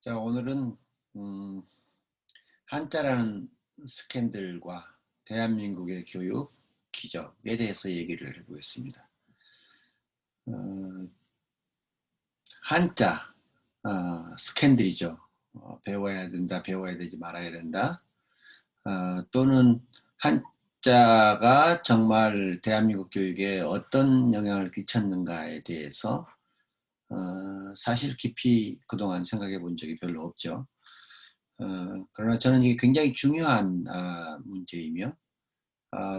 자, 오늘은 한자라는 스캔들과 대한민국의 교육 기적에 대해서 얘기를 해보겠습니다. 어, 한자, 스캔들이죠. 배워야 된다, 배워야 되지 말아야 된다. 또는 한자가 정말 대한민국 교육에 어떤 영향을 끼쳤는가에 대해서 사실 깊이 그동안 생각해 본 적이 별로 없죠. 그러나 저는 이게 굉장히 중요한 문제이며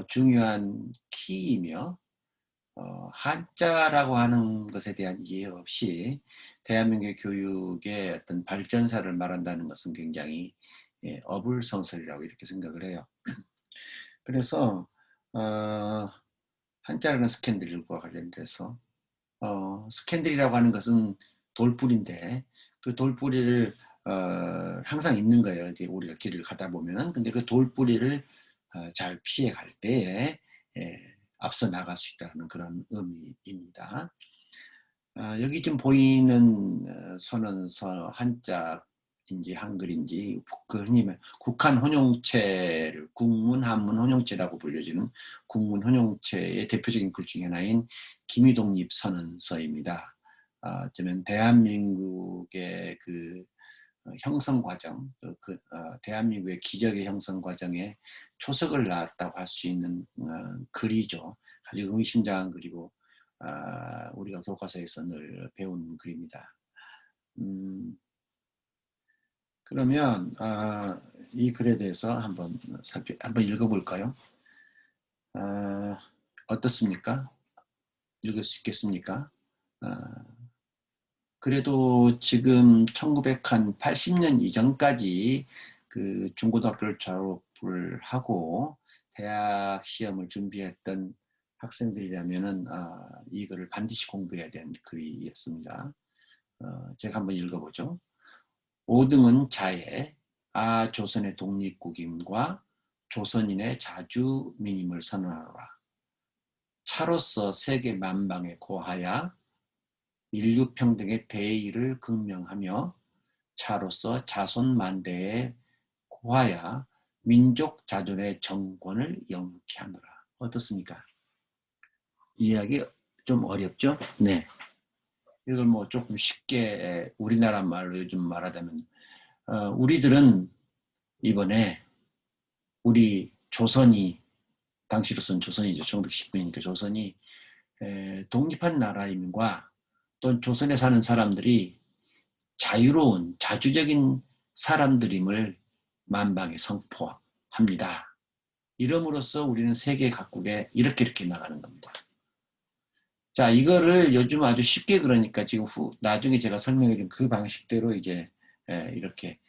중요한 키이며 한자라고 하는 것에 대한 이해 없이 대한민국의 교육의 어떤 발전사를 말한다는 것은 굉장히 어불성설이라고 이렇게 생각을 해요. 그래서 한자라는 스캔들과 관련돼서 스캔들이라고 하는 것은 돌뿌리인데 그 돌뿌리를 항상 있는 거예요. 우리가 길을 가다 보면은. 근데 그 돌뿌리를 잘 피해 갈 때에 앞서 나갈 수 있다는 그런 의미입니다. 여기 지금 보이는 선언서 한자인지 한글인지 그 흔히 말 국한 혼용체를 국문, 한문 혼용체라고 불려지는 국문 혼용체의 대표적인 글 중에 하나인 김희독립 선언서입니다. 어쩌면 대한민국의 그 형성 과정, 대한민국의 기적의 형성 과정에 초석을 놨다고 할 수 있는 글이죠. 아주 의미심장한 글이고 우리가 교과서에서 늘 배운 글입니다. 그러면 이 글에 대해서 한번 읽어볼까요? 어떻습니까? 읽을 수 있겠습니까? 그래도 지금 1980년 이전까지 그 중고등학교를 졸업을 하고 대학 시험을 준비했던 학생들이라면은 이 글을 반드시 공부해야 되는 글이었습니다. 제가 한번 읽어보죠. 5등은 자해, 조선의 독립국임과 조선인의 자주민임을 선언하노라. 차로서 세계 만방에 고하야 인류평등의 대의를 극명하며 차로서 자손만대에 고하야 민족 자존의 정권을 영케 하노라. 어떻습니까? 이해하기 좀 어렵죠? 네. 이걸 뭐 조금 쉽게 우리나라 말로 요즘 말하자면 우리들은 이번에 우리 조선이 당시로서는 조선이죠. 1919년이니까 조선이 독립한 나라임과 또 조선에 사는 사람들이 자유로운 자주적인 사람들임을 만방에 선포합니다. 이름으로써 우리는 세계 각국에 이렇게 나가는 겁니다. 자, 이거를 요즘 아주 쉽게 그러니까 지금 나중에 제가 설명해 준 그 방식대로 이제 이렇게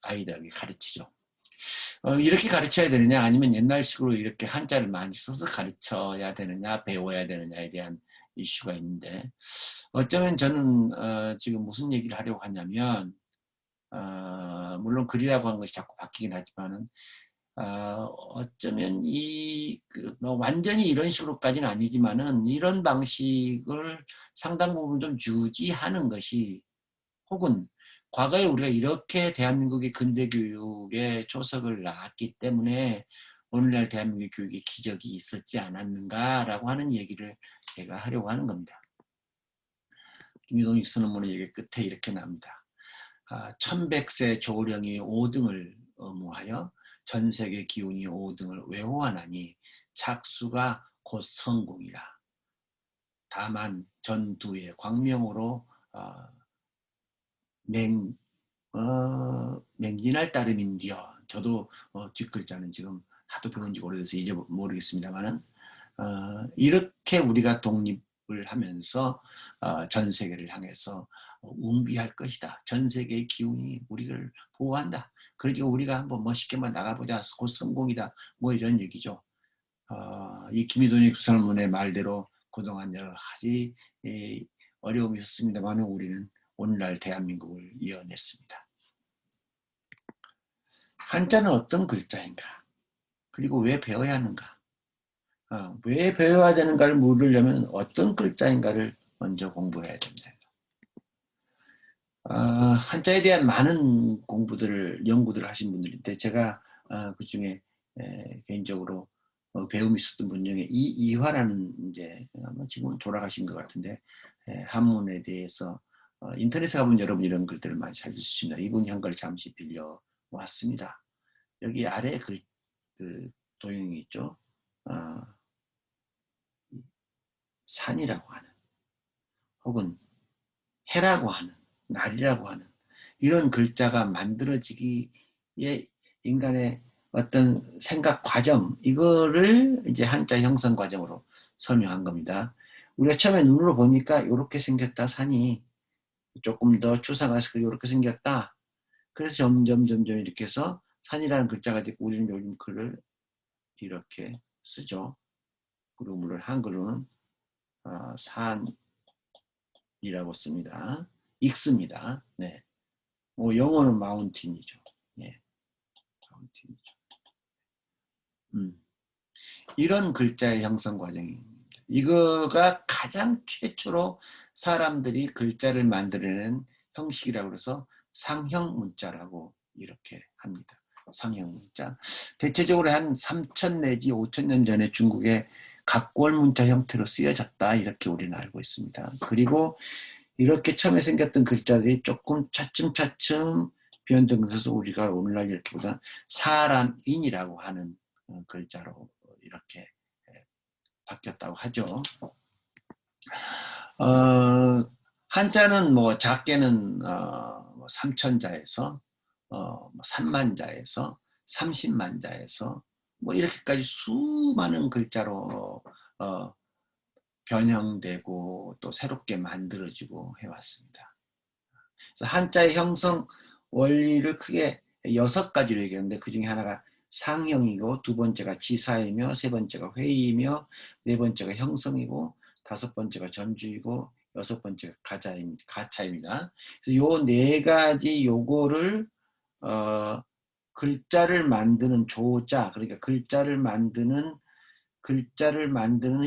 아이들에게 가르치죠. 이렇게 가르쳐야 되느냐 아니면 옛날식으로 이렇게 한자를 많이 써서 가르쳐야 되느냐 배워야 되느냐에 대한 이슈가 있는데 어쩌면 저는 지금 무슨 얘기를 하려고 하냐면 물론 글이라고 하는 것이 자꾸 바뀌긴 하지만은 어쩌면 뭐 완전히 이런 식으로까지는 아니지만은 이런 방식을 상당 부분 좀 유지하는 것이 혹은 과거에 우리가 이렇게 대한민국의 근대 교육에 초석을 놨기 때문에 오늘날 대한민국의 교육에 기적이 있었지 않았는가라고 하는 얘기를 제가 하려고 하는 겁니다. 김희동익 선언문의 얘기 끝에 이렇게 나옵니다. 1100세 조령이 5등을 의무하여 전세계 기운이 5등을 외호하나니 착수가 곧 성공이라. 다만 전두의 광명으로 맹진할 따름인디요. 저도 뒷글자는 지금 하도 배운 지 오래돼서 이제 모르겠습니다만은 이렇게 우리가 독립을 하면서 전 세계를 향해서 웅비할 것이다. 전 세계의 기운이 우리를 보호한다. 그러니까 우리가 한번 멋있게만 나가보자. 곧 성공이다. 뭐 이런 얘기죠. 이 김희돈이 설문의 말대로 그동안 여러 가지 어려움이 있었습니다만 우리는 오늘날 대한민국을 이어냈습니다. 한자는 어떤 글자인가? 그리고 왜 배워야 하는가? 왜 배워야 되는가를 물으려면 어떤 글자인가를 먼저 공부해야 됩니다. 한자에 대한 많은 공부들을 연구들을 하신 분들인데 제가 그중에 개인적으로 배움이 있었던 분 중에 이화라는 이제 아마 지금은 돌아가신 것 같은데 한문에 대해서 인터넷에 가보면 여러분 이런 글들을 많이 찾을 수 있습니다. 이분이 한 걸 잠시 빌려 왔습니다. 여기 아래 그 도형이 있죠. 산이라고 하는 혹은 해라고 하는 날이라고 하는 이런 글자가 만들어지기에 인간의 어떤 생각 과정 이거를 이제 한자 형성 과정으로 설명한 겁니다. 우리가 처음에 눈으로 보니까 이렇게 생겼다 산이 조금 더 추상화해서 이렇게 생겼다. 그래서 점점 이렇게 해서 산이라는 글자가 되고 우리는 요즘 글을 이렇게 쓰죠. 그리고 물론 한글로는 산이라고 씁니다. 익습니다. 네. 영어는 마운틴이죠. 예, 마운틴이죠. 이런 글자의 형성 과정입니다. 이거가 가장 최초로 사람들이 글자를 만들어낸 형식이라고 해서 상형 문자라고 이렇게 합니다. 상형 문자. 대체적으로 한 3천 내지 5천 년 전에 중국의 각골 문자 형태로 쓰여졌다 이렇게 우리는 알고 있습니다. 그리고 이렇게 처음에 생겼던 글자들이 조금 차츰차츰 변동돼서 우리가 오늘날 이렇게 보다 사람인이라고 하는 글자로 이렇게 바뀌었다고 하죠. 한자는 뭐 작게는 3천자에서 3만자에서 30만자에서 뭐 이렇게까지 수많은 글자로 변형되고 또 새롭게 만들어지고 해왔습니다. 그래서 한자의 형성 원리를 크게 6가지로 얘기하는데 그 중에 하나가 상형이고 두 번째가 지사이며 세 번째가 회의이며 네 번째가 형성이고 다섯 번째가 전주이고 여섯 번째가 가차입니다. 요 네 가지 요거를 글자를 만드는 조자 그러니까 글자를 만드는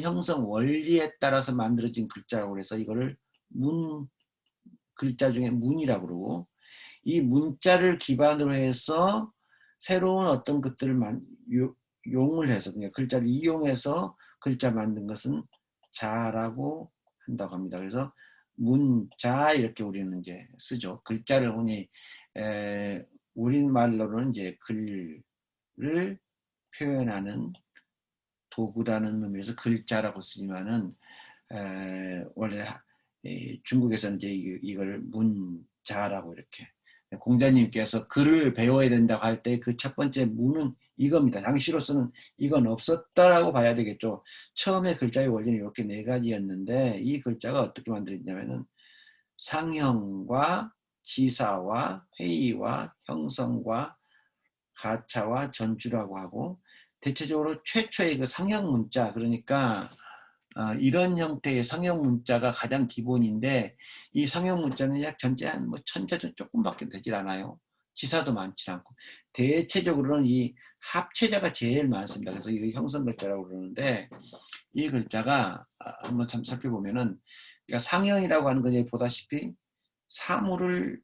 형성 원리에 따라서 만들어진 글자라고 해서 이거를 글자 중에 문이라고 그러고 이 문자를 기반으로 해서 새로운 어떤 것들을 용을 해서 그냥 글자를 이용해서 글자 만든 것은 자라고 한다고 합니다. 그래서 문자 이렇게 우리는 이제 쓰죠. 글자를 흔히 우리말로는 이제 글을 표현하는 도구라는 의미에서 글자라고 쓰지만은 원래 중국에서는 이제 이걸 문자라고 이렇게 공자님께서 글을 배워야 된다고 할 때 그 첫 번째 문은 이겁니다. 당시로서는 이건 없었다라고 봐야 되겠죠. 처음에 글자의 원리는 이렇게 네 가지였는데 이 글자가 어떻게 만들어졌냐면은 상형과 지사와 회의와 형성과 가차와 전주라고 하고 대체적으로 최초의 그 상형 문자 그러니까 이런 형태의 상형 문자가 가장 기본인데 이 상형 문자는 약 전체 한 뭐 천자 조금밖에 되질 않아요. 지사도 많지 않고 대체적으로는 이 합체자가 제일 많습니다. 그래서 이 형성 글자라고 그러는데 이 글자가 한번 참 살펴보면은 그러니까 상형이라고 하는 건 보다시피 사물을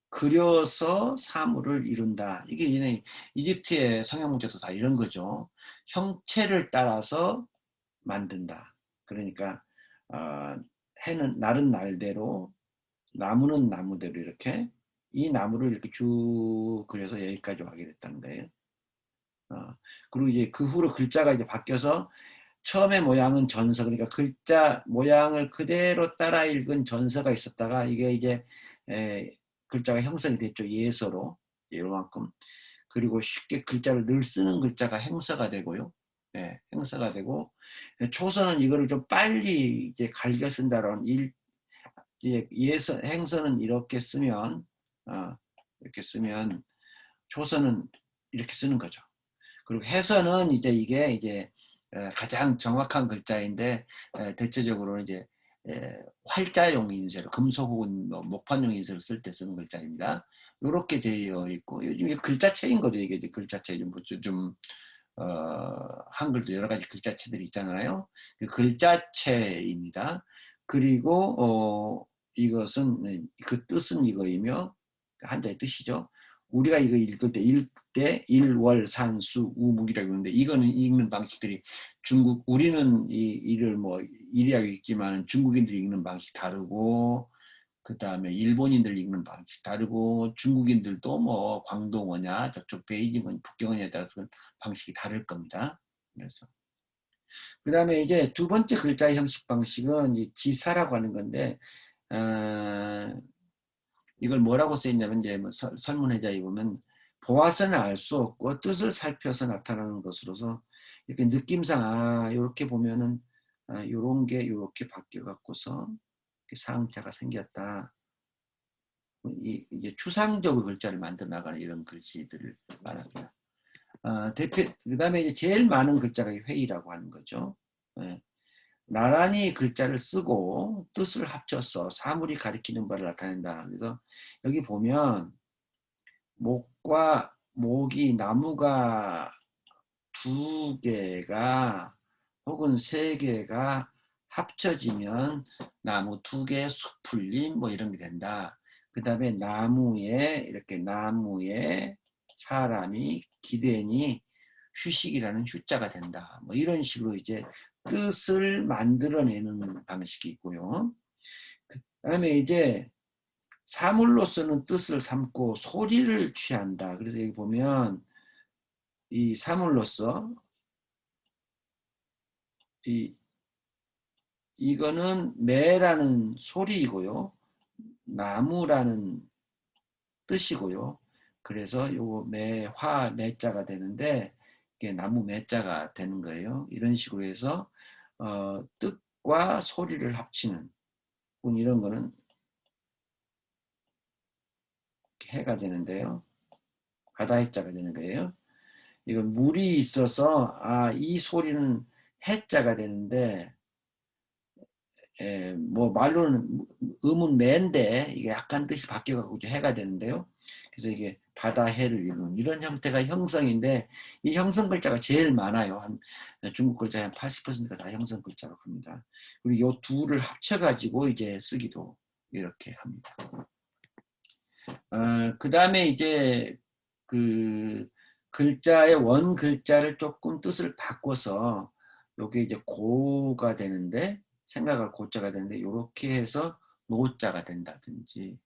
그려서 사물을 이룬다. 이게 이집트의 상형 문자도 다 이런 거죠. 형체를 따라서 만든다. 그러니까 해는 날은 날대로 나무는 나무대로 이렇게 이 나무를 이렇게 쭉 그려서 여기까지 하게 됐다는 거예요. 그리고 이제 그 후로 글자가 이제 바뀌어서 처음의 모양은 전서 그러니까 글자 모양을 그대로 따라 읽은 전서가 있었다가 이게 이제 글자가 형성이 됐죠. 예서로 이만큼 그리고 쉽게 글자를 늘 쓰는 글자가 행서가 되고요. 행서가 되고 초서는 이거를 좀 빨리 이제 갈겨 쓴다는 행서는 이렇게 쓰면 초서는 이렇게 쓰는 거죠. 그리고 해서는 이게 가장 정확한 글자인데 대체적으로 이제 활자용 인쇄로 금속 혹은 목판용 인쇄를 쓸 때 쓰는 글자입니다. 이렇게 되어 있고 요즘 글자체인 거죠. 이게 글자체 좀 한글도 여러 가지 글자체들이 있잖아요. 그 글자체입니다. 그리고 이것은 그 뜻은 이거이며 한자의 뜻이죠. 우리가 이거 읽을 때 일월산수 우묵이라고 하는데 이거는 읽는 방식들이 우리는 이를 뭐 일이라고 읽지만 중국인들이 읽는 방식 다르고 그 다음에 일본인들 읽는 방식 다르고 중국인들도 뭐 광동어냐 저쪽 베이징은 북경어냐에 따라서 방식이 다를 겁니다. 그래서 그 다음에 이제 두 번째 글자의 형식 방식은 이 지사라고 하는 건데 이걸 뭐라고 써있냐면 이제 뭐 설문해자에 보면 보아서는 알 수 없고 뜻을 살펴서 나타나는 것으로서 이렇게 느낌상 이렇게 보면은 요런 게 이렇게 바뀌어 갖고서 상자가 생겼다. 이제 추상적으로 글자를 만들어 나가는 이런 글씨들을 말합니다. 그 다음에 이제 제일 많은 글자가 회의라고 하는 거죠. 예. 나란히 글자를 쓰고 뜻을 합쳐서 사물이 가리키는 바를 나타낸다. 그래서 여기 보면 목이 나무가 두 개가 혹은 세 개가 합쳐지면 나무 두 개, 숲풀림 뭐 이런 게 된다. 그 다음에 나무에 사람이 기대니 휴식이라는 휴자가 된다. 뭐 이런 식으로 이제 뜻을 만들어내는 방식이 있고요. 그 다음에 이제 사물로서는 뜻을 삼고 소리를 취한다. 그래서 여기 보면 이 사물로서 이거는 매라는 소리이고요. 나무라는 뜻이고요. 그래서 요거 매자가 되는데 이게 나무 매자가 되는 거예요. 이런 식으로 해서 뜻과 소리를 합치는 이런 거는 해가 되는데요. 바다해자가 되는 거예요. 이건 물이 있어서 이 소리는 해자가 되는데 뭐 말로는 음은 매인데 이게 약간 뜻이 바뀌어가지고 해가 되는데요. 그래서 이게 바다해를 이루는 이런 형태가 형성인데 이 형성 글자가 제일 많아요. 한 중국 글자의 한 80%가 다 형성 글자로 합니다. 그리고 이 둘을 합쳐가지고 이제 쓰기도 이렇게 합니다. 그 다음에 이제 그 글자의 원 글자를 조금 뜻을 바꿔서 요게 이제 고가 되는데 생각할 고자가 되는데 이렇게 해서 노자가 된다든지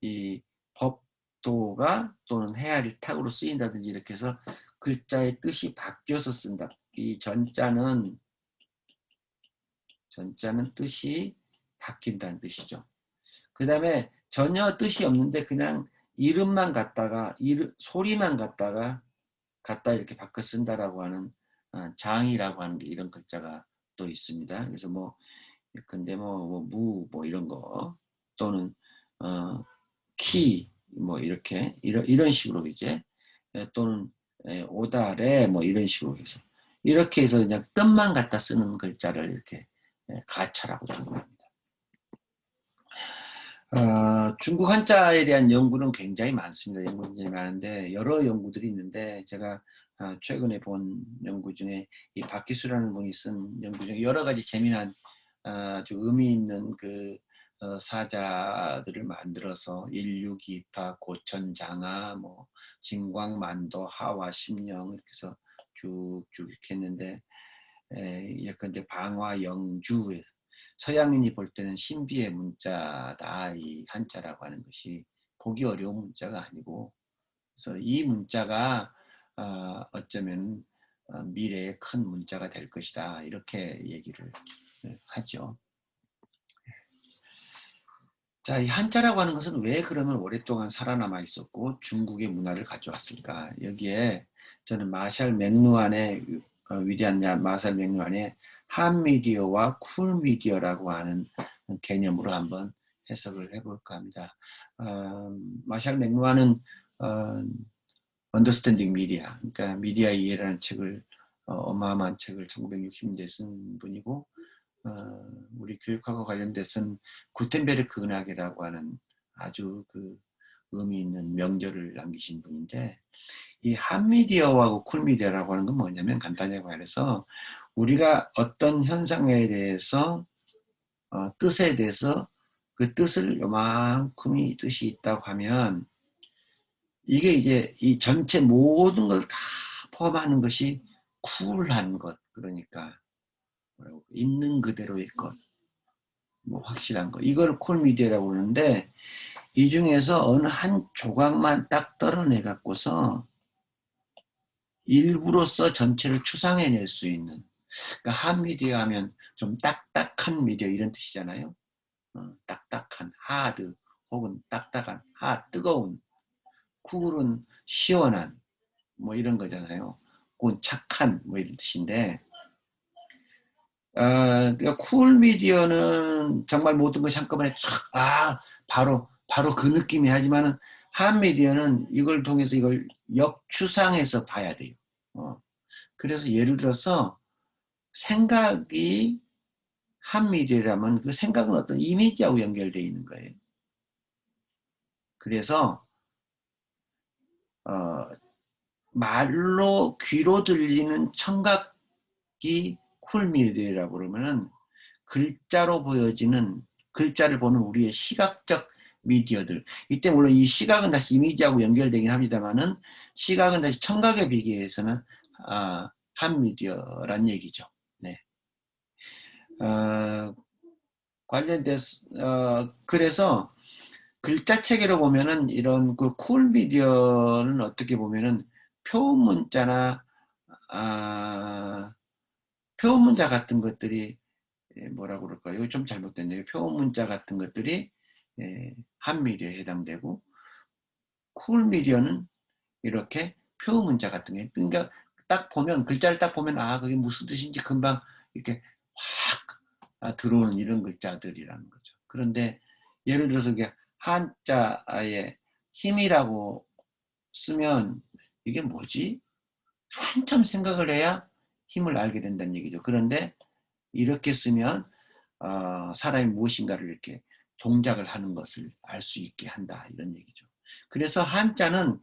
이 법도가 또는 헤아릴 탁으로 쓰인다든지 이렇게 해서 글자의 뜻이 바뀌어서 쓴다. 이 전자는 뜻이 바뀐다는 뜻이죠. 그 다음에 전혀 뜻이 없는데 그냥 이름만 갖다가 소리만 갖다 이렇게 바꿔 쓴다라고 하는 장이라고 하는 게 이런 글자가 또 있습니다. 그래서 뭐 근데 무 이런 거 또는 키 뭐 이런 식으로 이제 또는 오다레 뭐 이런 식으로 해서 이렇게 해서 그냥 뜻만 갖다 쓰는 글자를 이렇게 가차라고 정의합니다. 중국 한자에 대한 연구는 굉장히 많습니다. 연구들이 많은데 여러 연구들이 있는데 제가 최근에 본 연구 중에 이 박기수라는 분이 쓴 연구 중에 여러 가지 재미난 아주 의미 있는 그 사자들을 만들어서 인류기파, 고천장하, 뭐 진광만도, 하와, 심령 이렇게 해서 쭉쭉 이렇게 했는데 예컨대 방화, 영주 서양인이 볼 때는 신비의 문자다 이 한자라고 하는 것이 보기 어려운 문자가 아니고 그래서 이 문자가 어쩌면 미래의 큰 문자가 될 것이다 이렇게 얘기를 하죠. 자, 이 한자라고 하는 것은 왜 그러면 오랫동안 살아남아 있었고 중국의 문화를 가져왔을까? 여기에 저는 마샬 맥루한의 위대한 마샬 맥루한의 한미디어와 쿨미디어라고 하는 개념으로 한번 해석을 해볼까 합니다. 마샬 맥루한은 언더스탠딩 미디어, 그러니까 미디어 이해라는 책을 어마어마한 책을 1960년대에 쓴 분이고 우리 교육학과 관련돼서는 구텐베르크 은학이라고 하는 아주 그 의미 있는 명절을 남기신 분인데 이 한미디어하고 쿨미디어라고 하는 건 뭐냐면 간단하게 말해서 우리가 어떤 현상에 대해서 뜻에 대해서 그 뜻을 요만큼이 뜻이 있다고 하면 이게 이제 이 전체 모든 걸 다 포함하는 것이 쿨한 것, 그러니까 있는 그대로의 것, 뭐 확실한 것, 이걸 쿨미디어라고 그러는데 이 중에서 어느 한 조각만 딱 떨어내 갖고서 일부로써 전체를 추상해낼 수 있는, 그러니까 한 미디어 하면 좀 딱딱한 미디어 이런 뜻이잖아요. 딱딱한 하드 혹은 딱딱한 뜨거운, 쿨은 시원한 뭐 이런 거잖아요. 그건 착한 뭐 이런 뜻인데 그러니까 쿨 미디어는 정말 모든 것이 한꺼번에 바로 그 느낌이 하지만은 한 미디어는 이걸 통해서 이걸 역추상해서 봐야 돼요. 그래서 예를 들어서 생각이 한 미디어라면 그 생각은 어떤 이미지하고 연결되어 있는 거예요. 그래서 말로 귀로 들리는 청각이 쿨미디어라고 그러면은 글자로 보여지는, 글자를 보는 우리의 시각적 미디어들. 이때 물론 이 시각은 다시 이미지하고 연결되긴 합니다만은 시각은 다시 청각에 비교해서는 한 미디어란 얘기죠. 네. 관련돼서 그래서 글자 체계로 보면은 이런 그 쿨 미디어는 어떻게 보면은 표음 문자나 표음 문자 같은 것들이 뭐라고 그럴까요? 이거 좀 잘못됐네요. 표음 문자 같은 것들이 한 미디어에 해당되고 쿨 미디어는 이렇게 표음 문자 같은 게, 그러니까 딱 보면 글자를 딱 보면 그게 무슨 뜻인지 금방 이렇게 확 들어오는 이런 글자들이라는 거죠. 그런데 예를 들어서 이게 한자에 힘이라고 쓰면 이게 뭐지? 한참 생각을 해야 힘을 알게 된다는 얘기죠. 그런데 이렇게 쓰면 사람이 무엇인가를 이렇게 동작을 하는 것을 알 수 있게 한다, 이런 얘기죠. 그래서 한자는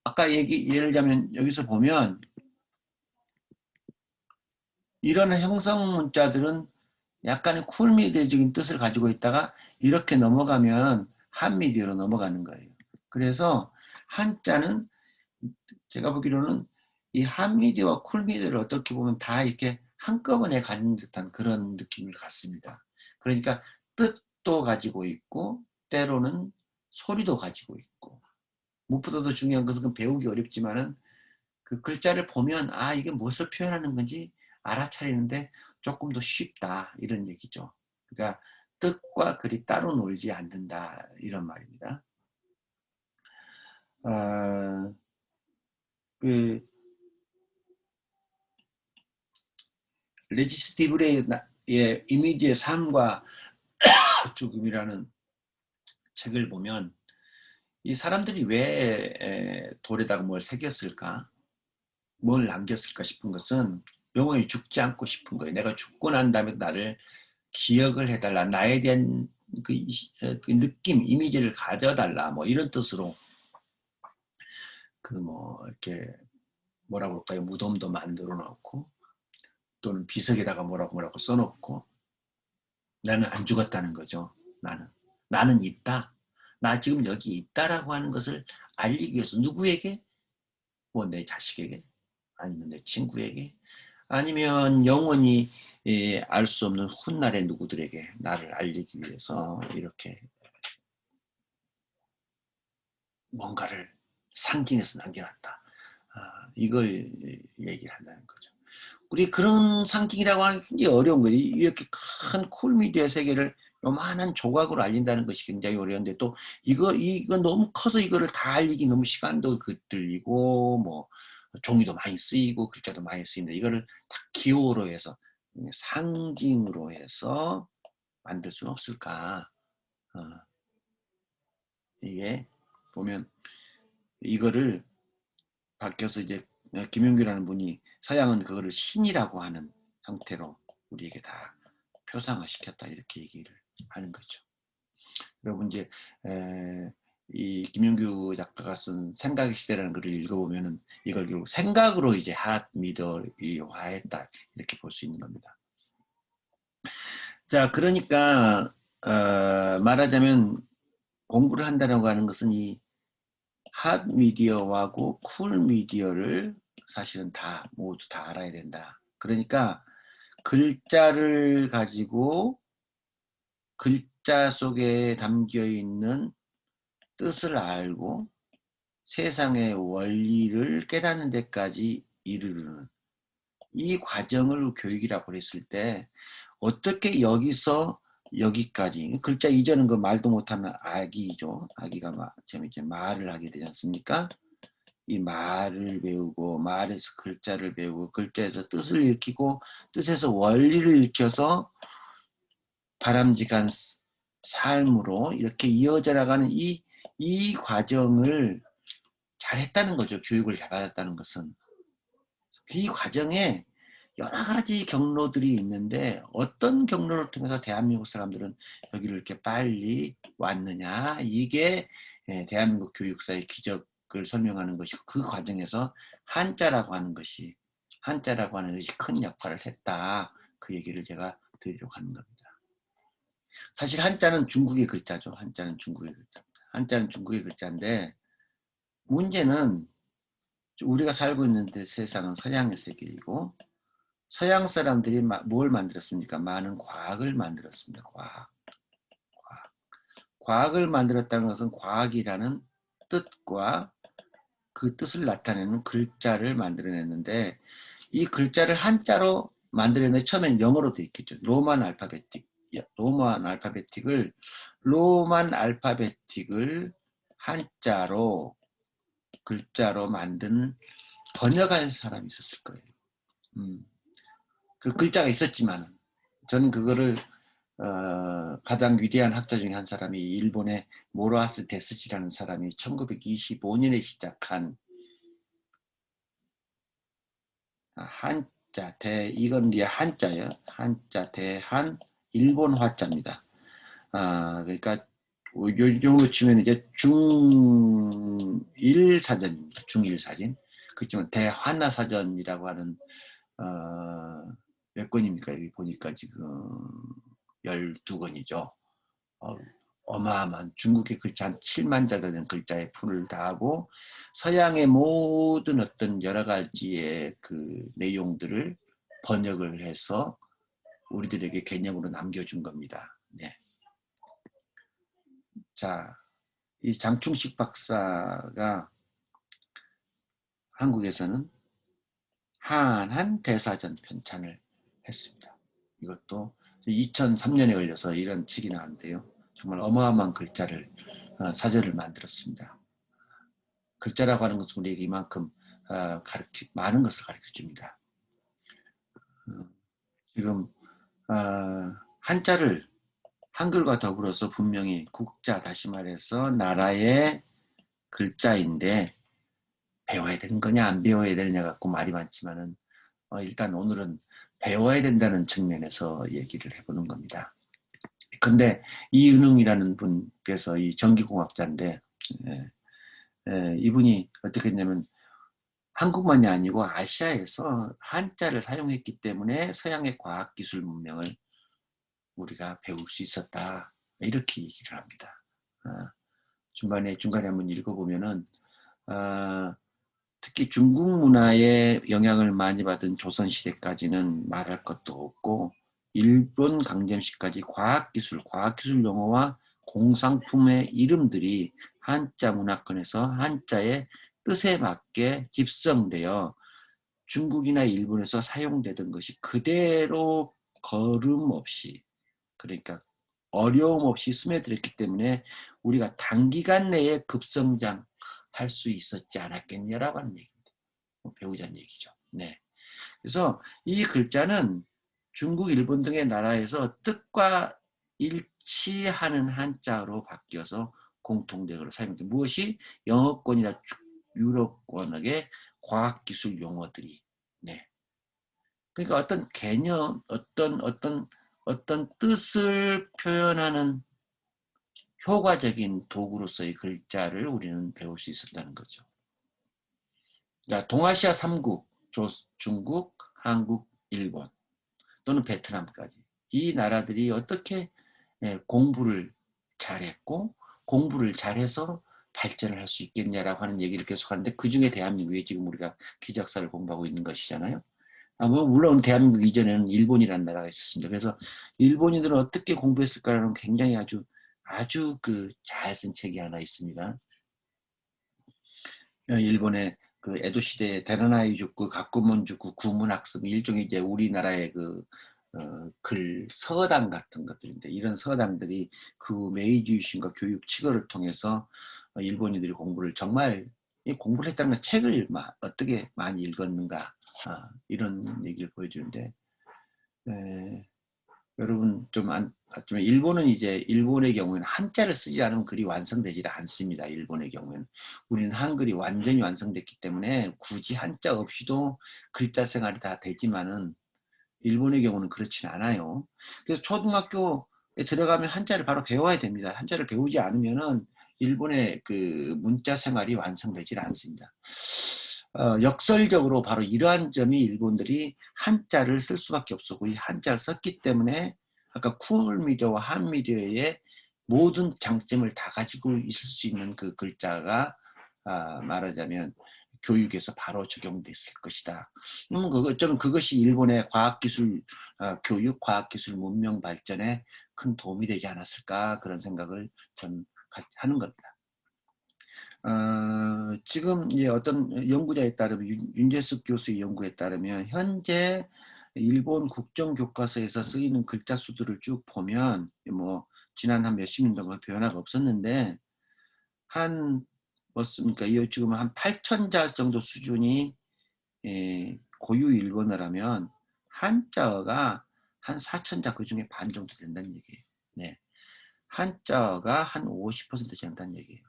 아까 예를 들자면 여기서 보면 이런 형성 문자들은 약간의 쿨미디어적인 뜻을 가지고 있다가 이렇게 넘어가면 한미디어로 넘어가는 거예요. 그래서 한자는 제가 보기로는 이 한미디어와 쿨미디어를 어떻게 보면 다 이렇게 한꺼번에 가진 듯한 그런 느낌을 갖습니다. 그러니까 뜻도 가지고 있고 때로는 소리도 가지고 있고, 무엇보다도 중요한 것은 배우기 어렵지만은 그 글자를 보면 이게 무엇을 표현하는 건지 알아차리는데 조금 더 쉽다, 이런 얘기죠. 그러니까 뜻과 글이 따로 놀지 않는다, 이런 말입니다. 그 레지스 디브레의 이미지의 삶과 죽음이라는 책을 보면 이 사람들이 왜 돌에다가 뭘 새겼을까, 뭘 남겼을까 싶은 것은 영원히 죽지 않고 싶은 거예요. 내가 죽고 난 다음에 나를 기억을 해달라, 나에 대한 그 느낌, 이미지를 가져달라, 뭐 이런 뜻으로 그 뭐 이렇게 뭐라고 할까요, 무덤도 만들어 놓고 또는 비석에다가 뭐라고 써놓고 나는 안 죽었다는 거죠. 나는 있다, 나 지금 여기 있다라고 하는 것을 알리기 위해서 누구에게, 뭐 내 자식에게 아니면 내 친구에게 아니면 영원히 알 수 없는 훗날의 누구들에게 나를 알리기 위해서 이렇게 뭔가를 상징해서 남겨놨다. 이걸 얘기를 한다는 거죠. 우리 그런 상징이라고 하는 게 굉장히 어려운 거지. 이렇게 큰 쿨미디어 세계를 요만한 조각으로 알린다는 것이 굉장히 어려운데 또 이거 너무 커서 이거를 다 알리기 너무 시간도 들리고 뭐 종이도 많이 쓰이고 글자도 많이 쓰인다. 이거를 다 기호로 해서 상징으로 해서 만들 수는 없을까? 이게 보면 이거를 바뀌어서 이제 김용규라는 분이 서양은 그거를 신이라고 하는 형태로 우리에게 다 표상화시켰다, 이렇게 얘기를 하는 거죠. 여러분 이제 이 김용규 작가가 쓴 생각의 시대라는 글을 읽어보면은 이걸 결국 생각으로 이제 핫미디어화했다, 이렇게 볼 수 있는 겁니다. 자, 그러니까 말하자면 공부를 한다고 하는 것은 이 핫 미디어하고 쿨 미디어를 사실은 다 모두 다 알아야 된다. 그러니까 글자를 가지고 글자 속에 담겨 있는 뜻을 알고 세상의 원리를 깨닫는 데까지 이르르는 이 과정을 교육이라고 했을 때 어떻게 여기서 여기까지 글자 이전은 그 말도 못하는 아기죠. 아기가 이제 말을 하게 되지 않습니까? 이 말을 배우고 말에서 글자를 배우고 글자에서 뜻을 읽히고 뜻에서 원리를 읽혀서 바람직한 삶으로 이렇게 이어져 나가는 이 과정을 잘했다는 거죠. 교육을 잘 받았다는 것은. 이 과정에 여러 가지 경로들이 있는데 어떤 경로를 통해서 대한민국 사람들은 여기를 이렇게 빨리 왔느냐. 이게 대한민국 교육사의 기적을 설명하는 것이고 그 과정에서 한자라고 하는 것이 큰 역할을 했다. 그 얘기를 제가 드리려고 하는 겁니다. 사실 한자는 중국의 글자죠. 한자는 중국의 글자입니다. 한자는 중국의 글자인데 문제는 우리가 살고 있는 세상은 서양의 세계이고 서양 사람들이 뭘 만들었습니까? 많은 과학을 만들었습니다. 과학을 만들었다는 것은 과학이라는 뜻과 그 뜻을 나타내는 글자를 만들어냈는데 이 글자를 한자로 만들어냈는데 처음엔 영어로 되어 있겠죠. 로만 알파베틱을 한자로 글자로 만든 번역할 사람이 있었을 거예요. 그 글자가 있었지만 저는 그거를 가장 위대한 학자 중에 한 사람이 일본의 모로아스 데스지라는 사람이 1925년에 시작한 한자 이건 이제 한자예요. 한자 대한 일본 화자입니다. 그러니까 요즘으로 치면 이제 중일 사전입니다. 중일 사진. 그렇지만 대한나 사전이라고 하는 몇 권입니까? 여기 보니까 지금 12권이죠. 어마어마한 중국의 글자 한 7만 자 되는 글자의 풀을 다 하고 서양의 모든 어떤 여러 가지의 그 내용들을 번역을 해서 우리들에게 개념으로 남겨준 겁니다. 네. 자, 이 장충식 박사가 한국에서는 한한 대사전 편찬을 했습니다. 이것도 2003년에 걸려서 이런 책이 나왔는데요. 정말 어마어마한 글자를 사전을 만들었습니다. 글자라고 하는 것은 우리에게 이만큼 많은 것을 가르쳐 줍니다. 지금 한자를 한글과 더불어서 분명히 국자, 다시 말해서 나라의 글자인데 배워야 되는 거냐 안 배워야 되느냐 갖고 말이 많지만은 일단 오늘은 배워야 된다는 측면에서 얘기를 해보는 겁니다. 근데 이은웅이라는 분께서 이 전기공학자인데 이분이 어떻게 했냐면 한국만이 아니고 아시아에서 한자를 사용했기 때문에 서양의 과학기술 문명을 우리가 배울 수 있었다. 이렇게 얘기를 합니다. 중간에 한번 읽어보면은 특히 중국 문화의 영향을 많이 받은 조선시대까지는 말할 것도 없고 일본 강점시까지 과학기술 용어와 공상품의 이름들이 한자 문화권에서 한자의 뜻에 맞게 집성되어 중국이나 일본에서 사용되던 것이 그대로 걸음 없이 그러니까 어려움 없이 스며들었기 때문에 우리가 단기간 내에 급성장할 수 있었지 않았겠냐라고 하는 얘기입니다. 배우자는 얘기죠. 네. 그래서 이 글자는 중국, 일본 등의 나라에서 뜻과 일치하는 한자로 바뀌어서 공통적으로 사용됩니다. 무엇이 영어권이나 유럽권의 과학기술 용어들이. 네. 그러니까 어떤 개념, 어떤 뜻을 표현하는 효과적인 도구로서의 글자를 우리는 배울 수 있었다는 거죠. 자, 동아시아 3국, 중국, 한국, 일본 또는 베트남까지 이 나라들이 어떻게 공부를 잘했고 공부를 잘해서 발전을 할 수 있겠냐라고 하는 얘기를 계속하는데 그중에 대한민국이 지금 우리가 기적사를 공부하고 있는 것이잖아요. 뭐 물론 대한민국 이전에는 일본이라는 나라가 있었습니다. 그래서 일본인들은 어떻게 공부했을까라는 굉장히 아주 잘 쓴 책이 하나 있습니다. 일본의 그 에도 시대의 데라나이주쿠, 가쿠몬주쿠, 구문학습 일종의 이제 우리나라의 글 서당 같은 것들인데 이런 서당들이 그 메이지 유신과 교육 치거를 통해서 일본인들이 공부를 정말 공부를 했다는 건 책을 어떻게 많이 읽었는가 이런 얘기를 보여주는데 여러분 좀 안지만 일본은 이제 일본의 경우에는 한자를 쓰지 않으면 글이 완성되지 않습니다. 일본의 경우에는 우리는 한글이 완전히 완성됐기 때문에 굳이 한자 없이도 글자 생활이 다 되지만은 일본의 경우는 그렇진 않아요. 그래서 초등학교에 들어가면 한자를 바로 배워야 됩니다. 한자를 배우지 않으면은 일본의 그 문자 생활이 완성되질 않습니다. 역설적으로 바로 이러한 점이 일본들이 한자를 쓸 수밖에 없었고 이 한자를 썼기 때문에 아까 쿨미디어와 한미디어의 모든 장점을 다 가지고 있을 수 있는 그 글자가 말하자면 교육에서 바로 적용됐을 것이다. 저는 그것이 일본의 과학기술 교육, 과학기술 문명 발전에 큰 도움이 되지 않았을까 그런 생각을 전 하는 겁니다. 지금 이제 어떤 연구자에 따르면 윤재숙 교수의 연구에 따르면 현재 일본 국정교과서에서 쓰이는 글자 수들을 쭉 보면 뭐 지난 한 몇십 년 동안 변화가 없었는데 한 뭐습니까? 지금 한 8,000자 정도 수준이 고유 일본어라면 한자어가 한 4,000자 그 중에 반 정도 된다는 얘기예요. 네. 한자어가 한 50% 된다는 얘기예요.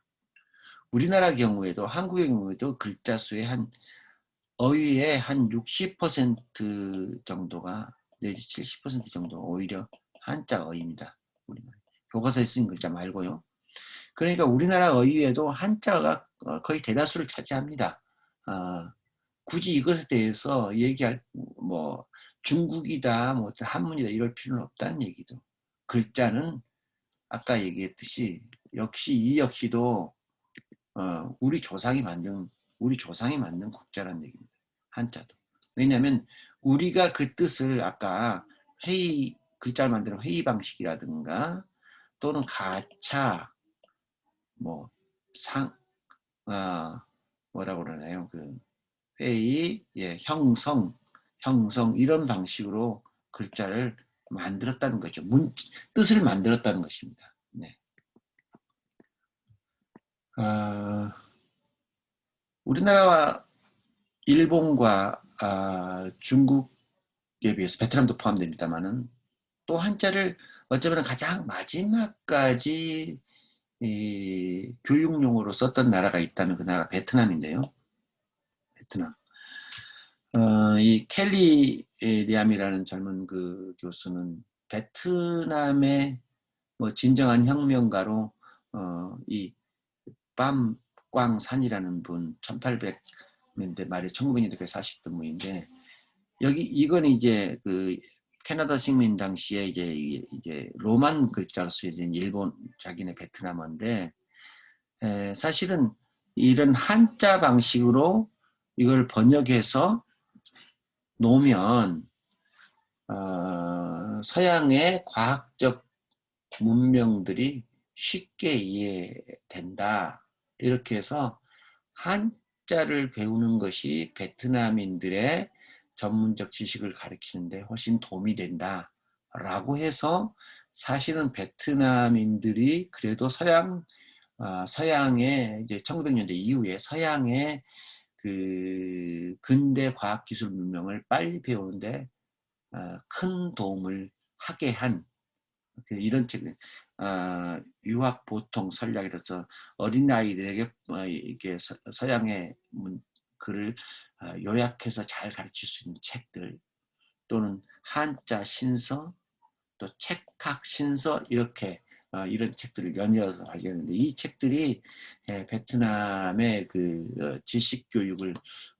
우리나라 경우에도 한국의 경우에도 글자 수의 어휘의 한 60% 정도가 내지 70% 정도 오히려 한자어입니다. 우리나라. 교과서에 쓰인 글자 말고요. 그러니까 우리나라 어휘에도 한자가 거의 대다수를 차지합니다. 굳이 이것에 대해서 얘기할 뭐 중국이다, 뭐 한문이다 이럴 필요는 없다는 얘기도. 글자는 아까 얘기했듯이 이 역시도 우리 조상이 만든 국자라는 얘기입니다. 한자도. 왜냐하면 우리가 그 뜻을 아까 글자를 만드는 회의 방식이라든가 또는 가차 뭐 뭐라고 그러나요? 회의, 형성 이런 방식으로 글자를 만들었다는 거죠. 뜻을 만들었다는 것입니다. 네. 우리나라와 일본과 중국에 비해서 베트남도 포함됩니다만은 또 한자를 어쩌면 가장 마지막까지 교육용으로 썼던 나라가 있다면 그 나라가 베트남인데요. 베트남. 이 켈리 리암이라는 젊은 그 교수는 베트남의 뭐 진정한 혁명가로 이 빰꽝산이라는 분 1800년대 말에 1900년대까지 사셨던 분인데 이건 이제 그 캐나다 식민 당시에 이제 로만 글자로 쓰여진 일본 자기네 베트남어인데 사실은 이런 한자 방식으로 이걸 번역해서 놓으면 서양의 과학적 문명들이 쉽게 이해된다. 이렇게 해서 한자를 배우는 것이 베트남인들의 전문적 지식을 가르치는데 훨씬 도움이 된다. 라고 해서 사실은 베트남인들이 그래도 서양의 이제 1900년대 이후에 서양의 그 근대 과학기술 문명을 빨리 배우는데 큰 도움을 하게 한 이런 책, 유학 보통 전략이라서 어린아이들에게 이게 서양의 글을 요약해서 잘 가르칠 수 있는 책들 또는 한자 신서 또 책학 신서 이렇게 이런 책들을 연이어서 발견했는데 이 책들이 베트남의 그 지식 교육을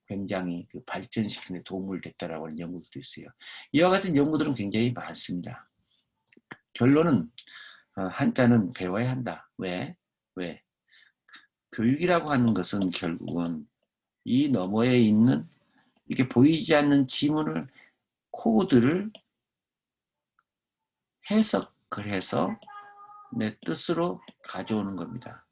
굉장히 발전시키는 데 도움을 됐다라고 하는 연구도 있어요. 이와 같은 연구들은 굉장히 많습니다. 결론은 한자는 배워야 한다. 왜? 왜? 교육이라고 하는 것은 결국은 이 너머에 있는 이게 보이지 않는 지문을 코드를 해석을 해서 내 뜻으로 가져오는 겁니다.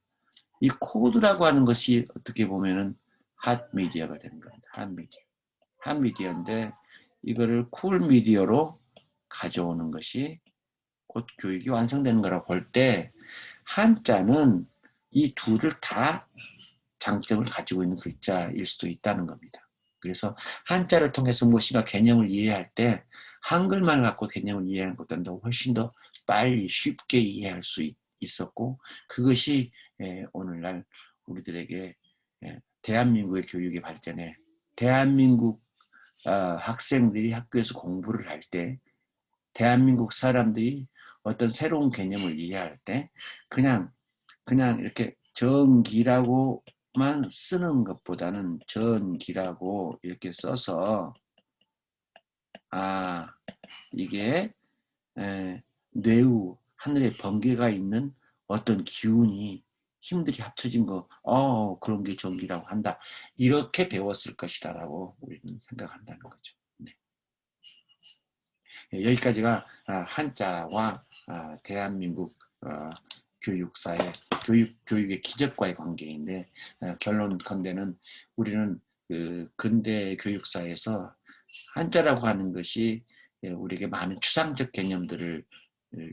이 코드라고 하는 것이 어떻게 보면은 핫 미디어가 되는 겁니다. 핫 미디어. 핫 미디어인데 이거를 쿨 미디어로 가져오는 것이 곧 교육이 완성되는 거라고 볼 때 한자는 이 둘을 다 장점을 가지고 있는 글자일 수도 있다는 겁니다. 그래서 한자를 통해서 무엇인가 개념을 이해할 때 한글만 갖고 개념을 이해하는 것보다 훨씬 더 빨리 쉽게 이해할 수 있었고 그것이 오늘날 우리들에게 대한민국의 교육의 발전에 대한민국 학생들이 학교에서 공부를 할 때 대한민국 사람들이 어떤 새로운 개념을 이해할 때 그냥 이렇게 전기라고만 쓰는 것보다는 전기라고 이렇게 써서 이게 뇌우 하늘에 번개가 있는 어떤 기운이 힘들이 합쳐진 거 그런 게 전기라고 한다. 이렇게 배웠을 것이다라고 우리는 생각한다는 거죠. 네. 여기까지가 한자와 대한민국 교육사의 교육의 기적과의 관계인데 결론컨대는 우리는 그 근대 교육사에서 한자라고 하는 것이 우리에게 많은 추상적 개념들을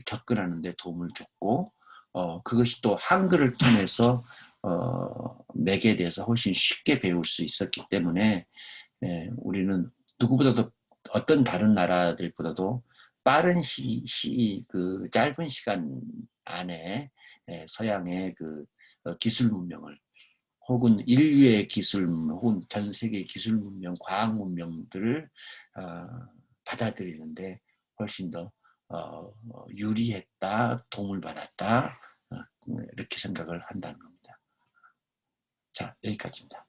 접근하는 데 도움을 줬고 그것이 또 한글을 통해서 매개돼서 훨씬 쉽게 배울 수 있었기 때문에 우리는 누구보다도 어떤 다른 나라들보다도 빠른 그 짧은 시간 안에 서양의 그 기술 문명을 혹은 인류의 기술 혹은 전 세계 기술 문명, 과학 문명들을 받아들이는데 훨씬 더 유리했다, 도움을 받았다 이렇게 생각을 한다는 겁니다. 자, 여기까지입니다.